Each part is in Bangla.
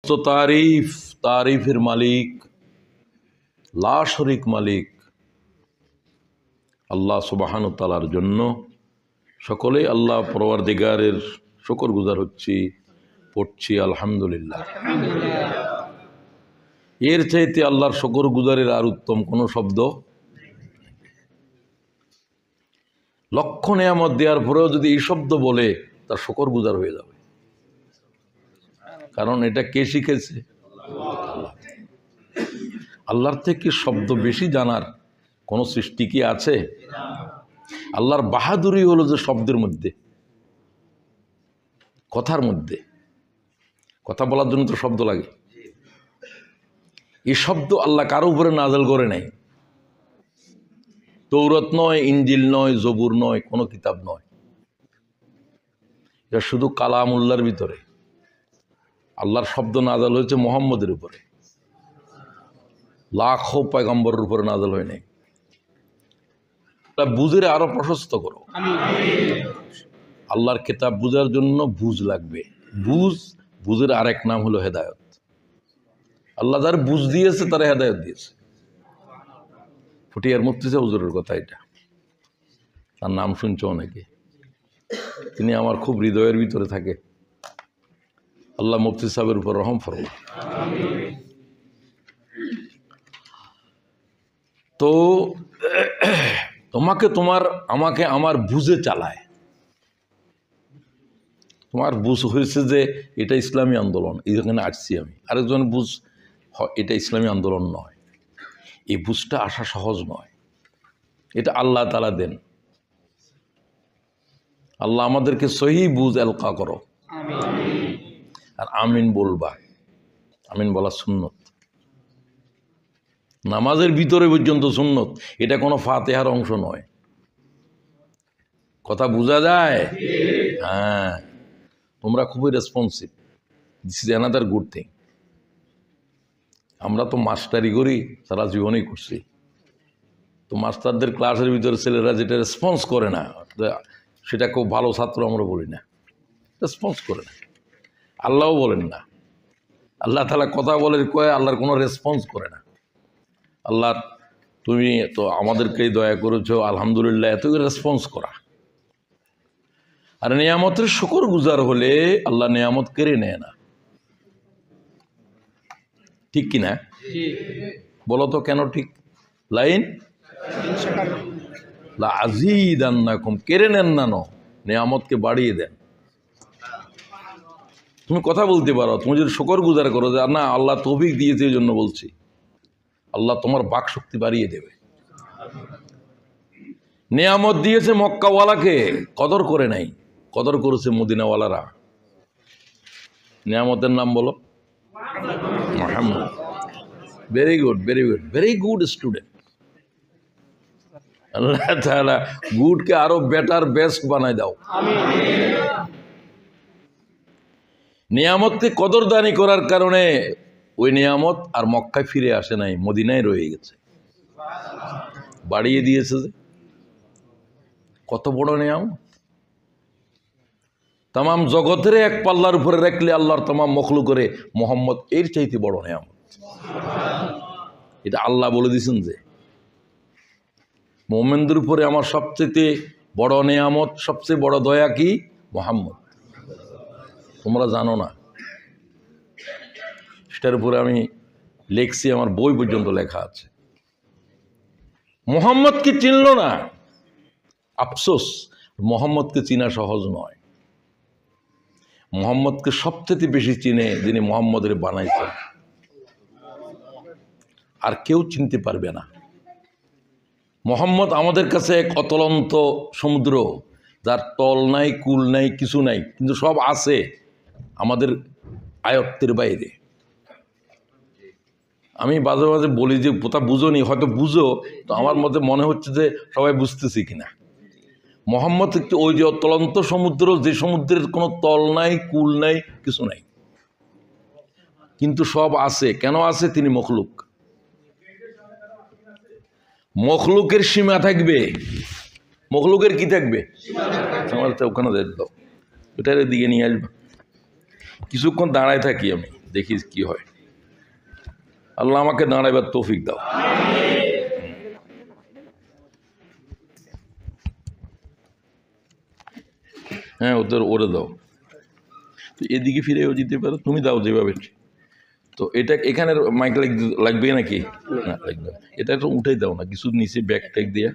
তো তারিফের মালিক, লা শরীক মালিক আল্লাহ সুবহানাহু ওয়া তাআলার জন্য সকলেই আল্লাহ পরওয়ারদিগারের শুকরগুজার হচ্ছি, পড়ছি আলহামদুলিল্লাহ। এর চাইতে আল্লাহর শুকরগুজারের আর উত্তম কোনো শব্দ, লক্ষ নেয়ামত দেওয়ার পরেও যদি এই শব্দ বলে তার শুকরগুজার হয়ে যাবে। কারণ এটা কে শিখেছে? আল্লাহর থেকে শব্দ বেশি জানার কোন সৃষ্টি কি আছে? আল্লাহর বাহাদুরি হলো যে শব্দের মধ্যে, কথার মধ্যে। কথা বলার জন্য তো শব্দ লাগে। এই শব্দ আল্লাহ কারো উপরে নাযিল করে নাই। তৌরাত নয়, ইনজিল নয়, জবুর নয়, কোনো কিতাব নয়। এটা শুধু কালামুল্লাহর ভিতরে আল্লাহর শব্দ নাযিল হয়েছে মুহাম্মদের উপরে, লাখো পয়গম্বরের উপরে নাযিল হয় নাই। বুঝের আরো প্রশস্ত করো। আল্লাহর কিতাব বুঝার জন্য বুঝ লাগবে। বুঝের আরেক নাম হলো হেদায়েত। আল্লাহ যার বুঝ দিয়েছে তারা হেদায়েত দিয়েছে। ফুটিয়ার মুফতি সাহেব হুজুরের কথা এটা, তার নাম শুনছো অনেকে। তিনি আমার খুব হৃদয়ের ভিতরে থাকে। আল্লাহ মুফতি সাহেবের উপর রহম ফরমা। তো তোমাকে আমাকে আমার বুঝে চালায়। তোমার বুঝ হয়েছে যে এটা ইসলামী আন্দোলন, এখানে আসছি আমি। আরেকজন বুঝ এটা ইসলামী আন্দোলন নয়। এই বুঝটা আসা সহজ নয়। এটা আল্লাহ তাআলা দেন। আল্লাহ আমাদেরকে সহি বুঝ এলকা করো। আর আমিন বলবা। আমিন বলা সুন্নত, নামাজের ভিতরে পর্যন্ত সুন্নত। এটা কোনো ফাতিহার অংশ নয়। কথা বোঝা যায়? হ্যাঁ, তোমরা খুবই responsive. This is another good thing. আমরা তো মাস্টারি করি, সারা জীবনই করছি। তো মাস্টারদের ক্লাসের ভিতরে ছেলেরা যেটা রেসপন্স করে না, সেটা খুব ভালো ছাত্র আমরা বলি না, রেসপন্স করে না। আল্লাহও বলেন না। আল্লাহ তাআলা কথা বলে কয়ে, আল্লাহর কোনো রেসপন্স করে না। আল্লাহ তুমি তো আমাদেরকেই দয়া করেছো, আলহামদুলিল্লাহ, এত রেসপন্স করা। আর নিয়ামতের শুকর গুজার হলে আল্লাহ নিয়ামত কেড়ে নেয় না। ঠিক কিনা? বলো তো কেন ঠিক? লাইন লাযীদান্নাকুম, কেড়ে নেন না, নিয়ামতকে বাড়িয়ে দেন। তুমি কথা বলতে পারো, তুমি যদি শুকর গুজার করো যে না আল্লাহ তৌফিক দিয়েছে এই জন্য বলছি, আল্লাহ তোমার বাক শক্তি বাড়িয়ে দেবে। নিয়ামত দিয়েছে মক্কাওয়ালাকে, কদর করে নাই, কদর করেছে মদিনাওয়ালারা। নিয়ামতের নাম বলো Muhammad. Very good, very good, very good student. Allah তাআলা গুডকে আরো বেটার, বেস্ট বানাই দাও। নিয়ামতকে কদরদানি করার কারণে ওই নিয়ামত আর মক্কায় ফিরে আসে নাই, মদিনায় রয়ে গেছে। বাড়িয়ে দিয়েছে যে কত বড় নিয়ামত। তাম জগতের এক পাল্লার উপরে রাখলে আল্লাহর তাম মখলুক করে মোহাম্মদ এর চাইতে বড় নিয়ামত। এটা আল্লাহ বলে দিয়েছেন যে মুমিনদের উপরে আমার সবচেয়ে বড় নিয়ামত, সবচেয়ে বড় দয়া কি? মোহাম্মদ। তোমরা জানো না, সেটার উপরে আমি লেখছি, আমার বই পর্যন্ত লেখা আছে। মোহাম্মদকে চিনল না, আফসোস। মোহাম্মদকে চিনা সহজ নয়। মোহাম্মদকে সবচেয়ে বেশি চিনে যিনি মোহাম্মদের বানাইছেন, আর কেউ চিনতে পারবে না। মোহাম্মদ আমাদের কাছে এক অতলন্ত সমুদ্র, যার তল নাই, কুল নাই, কিছু নাই, কিন্তু সব আছে আমাদের আয়ত্তের বাইরে। আমি মাঝে মাঝে বলি যে কোথা বুঝোনি, হয়তো বুঝো, তো আমার মধ্যে মনে হচ্ছে যে সবাই বুঝতেছি কিনা। মোহাম্মদ একটু ওই যে অতলন্ত সমুদ্র, যে সমুদ্রের কোনো তল নাই, কুল নাই, কিছু নাই, কিন্তু সব আছে। কেন আছে? তিনি মখলুক। মখলুকের সীমা থাকবে। মখলুকের কি থাকবে? আমার ওখানে দাও, ওটার দিকে নিয়ে আসবে। কিছুক্ষণ দাঁড়ায় থাকি আমি। দেখি কি হয়। আল্লাহ আমাকে দাঁড়াইবার তৌফিক দাও। হ্যাঁ, ওরে দাও। তো এদিকে ফিরেও যেতে পারো, তুমি দাও যেভাবে। তো এটা এখানে মাইক লাগবে নাকি? না লাগবে। এটা একটু উঠে দাও না, কিছু নিচে ব্যাগ ট্যাগ দিয়ে।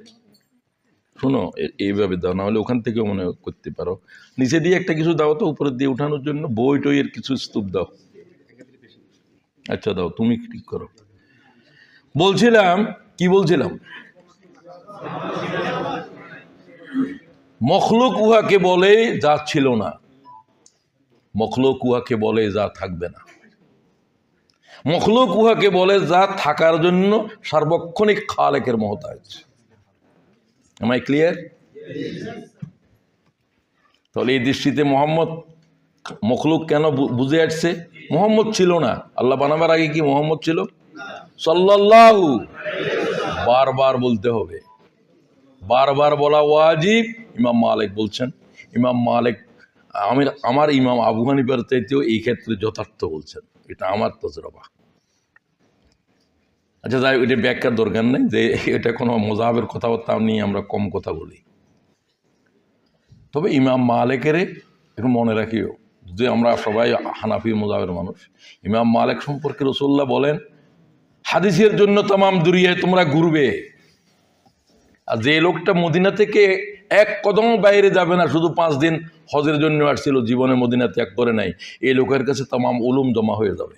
শোনো, এইভাবে দাও, না হলে ওখান থেকে মনে করতে পারো। নিচে দিয়ে একটা কিছু দাও তো, উপরে দিয়ে উঠানোর জন্য বই টইয়ের কিছু স্তূপ দাও। আচ্ছা দাও, তুমি ঠিক করো। বলছিলাম, কি বলছিলাম? মখলুক উহাকে বলে যা ছিল না, মখলুক উহাকে বলে যা থাকবে না, মখলুক উহাকে বলে যা থাকার জন্য সার্বক্ষণিক খালেকের মহতাজ। Am I clear? তাহলে এই দৃষ্টিতে মোহাম্মদ মখলুক কেন বুঝে আসছে? মোহাম্মদ ছিল না, আল্লাহ বানাবার আগে কি মোহাম্মদ ছিল? সাল্লাল্লাহু, বারবার বলতে হবে, বারবার বলা ওয়াজিব। ইমাম মালিক বলছেন, ইমাম মালিক আমার ইমাম আবু হানিফার চাইতেও এই ক্ষেত্রে যথার্থ বলছেন, এটা আমার তজরবা। আচ্ছা যাই, ওইটা ব্যাখ্যার দরকার নেই, যে এটা কোনো মজাহের কথাবার্তা নিয়ে আমরা কম কথা বলি। তবে ইমাম মালিকের একটু মনে রাখিও, যে আমরা সবাই হানাফি মজাহের মানুষ, ইমাম মালিক সম্পর্কে রাসূলুল্লাহ বলেন, হাদিসের জন্য তামাম দুনিয়ায় তোমরা ঘুরবে, আর যে লোকটা মদিনা থেকে এক কদম বাইরে যাবে না, শুধু 5 দিন হজের জন্য আসছিল, জীবনে মদিনা ত্যাগ করে নাই, এই লোকের কাছে তামাম উলুম জমা হয়ে যাবে।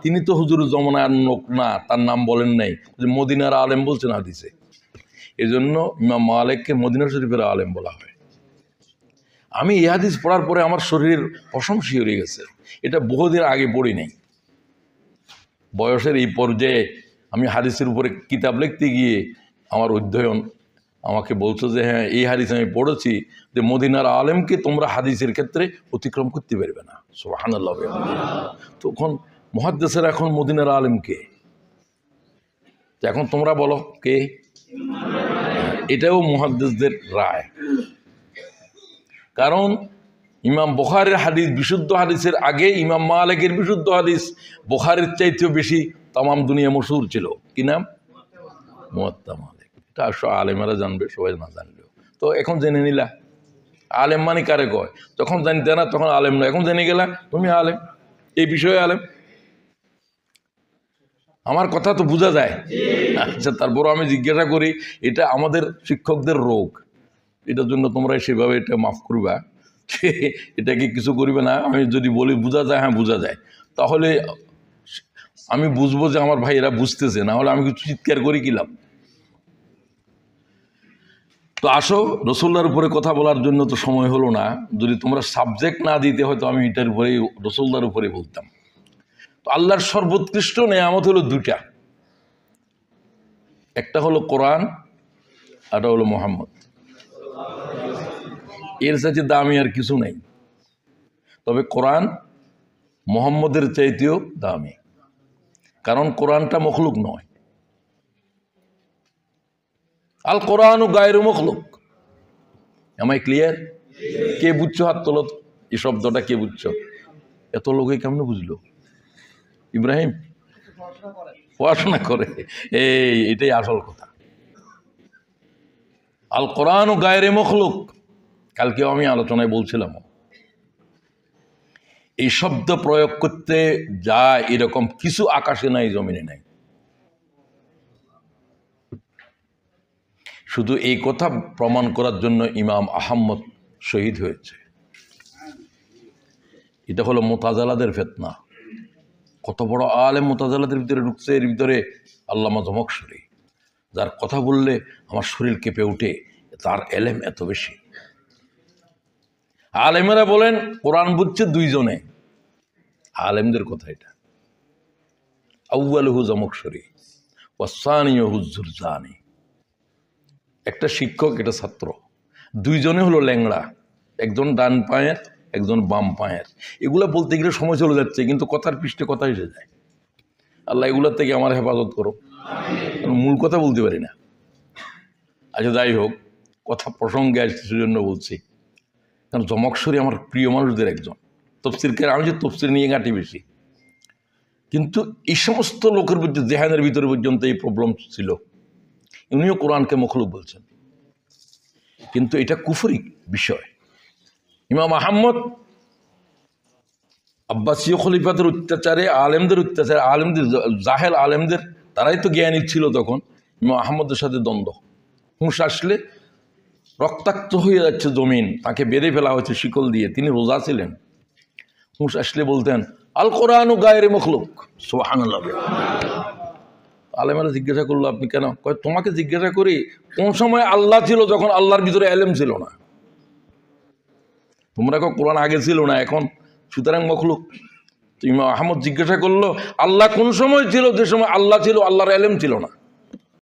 তিনি তো হুজুর জমানার লোক না, তার নাম বলেন নাই, যে মদিনার আলেম বলছেন হাদিসে। এই জন্য ইমাম মালিককে মদিনা শরীফের আলেম বলা হয়। আমি এই হাদিস পড়ার পরে আমার শরীরের পশম শিহরে গেছে, এটা বহুদিন আগে পড়ি নাই। বয়সের এই পর্যায়ে আমি হাদিসের উপরে কিতাব লিখতে গিয়ে আমার অধ্যয়ন আমাকে বলছো যে হ্যাঁ, এই হাদিস আমি পড়েছি যে মদিনার আলেমকে তোমরা হাদিসের ক্ষেত্রে অতিক্রম করতে পারবে না। সুবহানাল্লাহ। তখন মুহাদ্দিসেরা এখন মদিনার আলেমকে, এখন তোমরা বলো কে? এটাও মুহাদ্দিসদের রায়। কারণ ইমাম বুখারীর হাদিস বিশুদ্ধ হাদিসের আগে ইমাম মালিকের বিশুদ্ধ হাদিস বুখারীর চাইতেও বেশি তামাম দুনিয়া মশহুর ছিল। কি নাম? মুওয়াত্তা মালিক। এটা আলেমেরা জানবে, সবাই না জানলেও। তো এখন জেনে নিলা, আলেম মানে কারে কয়? যখন জানতে না তখন আলেম না, এখন জেনে গেলা তুমি আলেম, এই বিষয়ে আলেম। আমার কথা তো বোঝা যায়? আচ্ছা, তারপর আমি জিজ্ঞাসা করি, এটা আমাদের শিক্ষকদের রোগ, এটার জন্য তোমরা সেভাবে এটা মাফ করবা, এটাকে কিছু করবে না। আমি যদি বলি বোঝা যায়, হ্যাঁ বোঝা যায়, তাহলে আমি বুঝবো যে আমার ভাই এরা বুঝতেছে, না হলে আমি কিছু চিৎকার করি কি লাভ? তো আসো, রসুল্লাহর উপরে কথা বলার জন্য তো সময় হলো না। যদি তোমরা সাবজেক্ট না দিতে হয়তো আমি এটার উপরেই, রসুল্লাহর উপরে বলতাম। তো আল্লাহর সর্বোৎকৃষ্ট নেয়ামত হলো দুটা, একটা হলো কোরআন, একটা হলো মুহাম্মদ। এর চাইতে দামি আর কিছু নেই। তবে কোরআন মুহাম্মদের চাইতেও দামি, কারণ কোরআনটা মখলুক নয়। আল কোরআন ও গায়রু মখলুক। আমায় ক্লিয়ার? কে বুঝছো হাত তোলো? এই শব্দটা কে বুঝছো? এত লোকে কেমন বুঝলো? ইব্রাহিম পড়াশোনা করে, এটাই আসল কথা। আল কোরআন ও গায়রে মখলুক, কালকেও আমি আলোচনায় বলছিলাম, এই শব্দ প্রয়োগ করতে যায় এরকম কিছু আকাশে নাই, জমিনে নাই। শুধু এই কথা প্রমাণ করার জন্য ইমাম আহমদ শহীদ হয়েছে। এটা হলো মুতাজালাদের ফিতনা। কত বড় আলেম মুতাজালাদের ভিতরে ঢুকছে, এর ভিতরে আল্লামা জমকশরী, যার কথা বললে আমার শরীর কেঁপে উঠে, তার এলেম এত বেশি। আলেমেরা বলেন কোরআন বুঝছে দুইজনে, আলেমদের কথা এটা। আউয়ালুহু জমকশরী ওয়াসানিয়ুহু জুরজানি। একটা শিক্ষক, একটা ছাত্র, দুইজনে হলো ল্যাংড়া, একজন ডান পায়ের, একজন বাম পায়ের। এগুলা বলতে গেলে সময় চলে যাচ্ছে, কিন্তু কথার পৃষ্ঠে কথা এসে যায়। আল্লাহ এগুলোর থেকে আমার হেফাজত করো, মূল কথা বলতে পারি না। আচ্ছা যাই হোক, কথা প্রসঙ্গে আসছে সেজন্য বলছি, কারণ জমকশরী আমার প্রিয় মানুষদের একজন। তফসিরকে আমি যে তফসির নিয়ে ঘাঁটি বেশি, কিন্তু এই সমস্ত লোকের মধ্যে জেহানের ভিতরে পর্যন্ত এই প্রবলেম ছিল। উনিও কোরআনকে মখলুক বলছেন, কিন্তু এটা কুফরি বিষয়। ইমাম আহমদ আব্বাসীয় খলিফাদের অত্যাচারে, আলেমদের অত্যাচারে, আলেমদের জাহেল আলেমদের, তারাই তো জ্ঞানী ছিল তখন, ইমাম আহমদের সাথে দ্বন্দ্ব। হুঁশ আসলে রক্তাক্ত হয়ে যাচ্ছে জমিন, তাকে বেঁধে ফেলা হয়েছে শিকল দিয়ে, তিনি রোজা ছিলেন। হুঁশ আসলে বলতেন আল কোরআন ও গায়ের মখলুক, সুবহানাল্লাহ। আলেমেরা জিজ্ঞাসা করলো আপনি কেন? কয় তোমাকে জিজ্ঞাসা করি কোন সময় আল্লাহ ছিল যখন আল্লাহর ভিতরে এলেম ছিল না? তোমরা কোরআন আগে ছিল না, এখন সুতরাং মখলুক। ইমাম আহমদ জিজ্ঞাসা করলো আল্লাহ কোন সময় ছিল যে সময় আল্লাহ ছিল, আল্লাহর এলেম ছিল না?